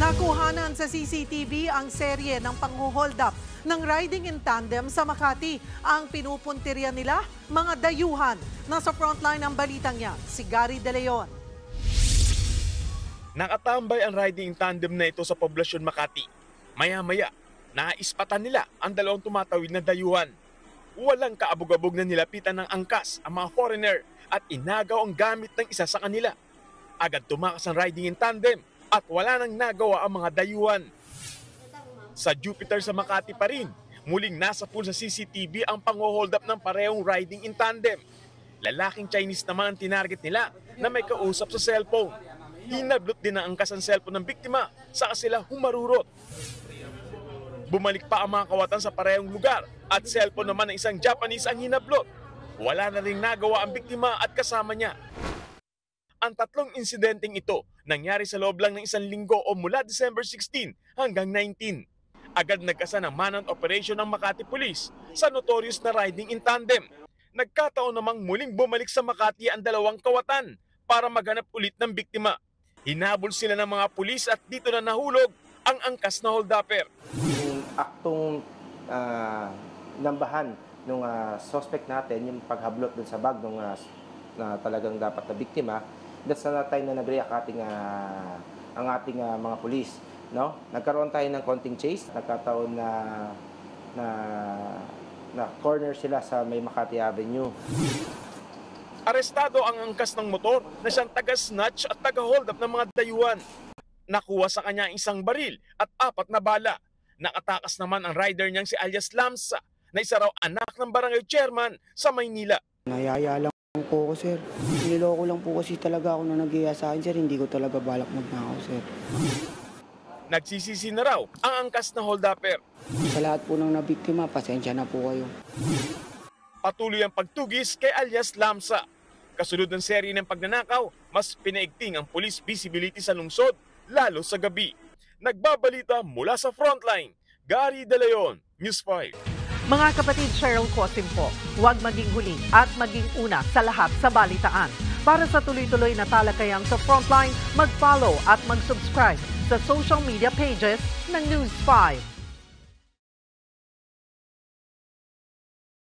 Nakuhanan sa CCTV ang serye ng panghuhold up ng riding in tandem sa Makati. Ang pinupuntirya nila, mga dayuhan. Nasa frontline ng balitang yan, si Gary De Leon. Nakatambay ang riding in tandem na ito sa poblasyon Makati. Maya-maya, naispatan nila ang dalawang tumatawid na dayuhan. Walang kaabog-abog na nilapitan ng angkas ang mga foreigner at inagaw ang gamit ng isa sa kanila. Agad tumakas ang riding in tandem at wala nang nagawa ang mga dayuhan. Sa Jupiter sa Makati pa rin, muling nasa pool sa CCTV ang pang-hold up ng parehong riding in tandem. Lalaking Chinese naman ang tinarget nila na may kausap sa cellphone. Hinablot din ang angkas ang cellphone ng biktima, saka sila humarurot. Bumalik pa ang mga kawatan sa parehong lugar at cellphone naman ng isang Japanese ang hinablot. Wala na ring nagawa ang biktima at kasama niya. Ang tatlong insidenteng ito nangyari sa loob lang ng isang linggo o mula December 16 hanggang 19. Agad nagkasa ng manhunt operation ng Makati Police sa notorious na riding in tandem. Nagkataon namang muling bumalik sa Makati ang dalawang kawatan para maghanap ulit ng biktima. Hinabol sila ng mga pulis at dito na nahulog ang angkas na hold-upper. Yung aktong nambahan ng suspect natin, yung paghablot dun sa bag ng na talagang dapat na biktima, that's na time na nag-react ang ating mga pulis. No? Nagkaroon tayo ng konting chase, nagkataon na corner sila sa may Makati Avenue. Arestado ang angkas ng motor na siyang taga-snatch at taga-hold up ng mga dayuhan. Nakuha sa kanya isang baril at 4 na bala. Nakatakas naman ang rider niyang si alias Lamsa na isa raw anak ng barangay chairman sa Maynila. Nayaya lang po ako, sir. Niloko lang po kasi talaga ako na nag-iya sa akin, sir. Hindi ko talaga balak magnakaw, sir. Nagsisisi na raw ang angkas na hold-upper. Sa lahat po ng nabiktima, pasensya na po kayo. Patuloy ang pagtugis kay alias Lamsa. Kasunod ng serye ng pagnanakaw, mas pinaigting ang police visibility sa lungsod, lalo sa gabi. Nagbabalita mula sa frontline, Gary De Leon, News 5. Mga kapatid, Cheryl Cosim po, huwag maging huli at maging una sa lahat sa balitaan. Para sa tuloy-tuloy na talakayan sa frontline, mag-follow at mag-subscribe sa social media pages ng News 5.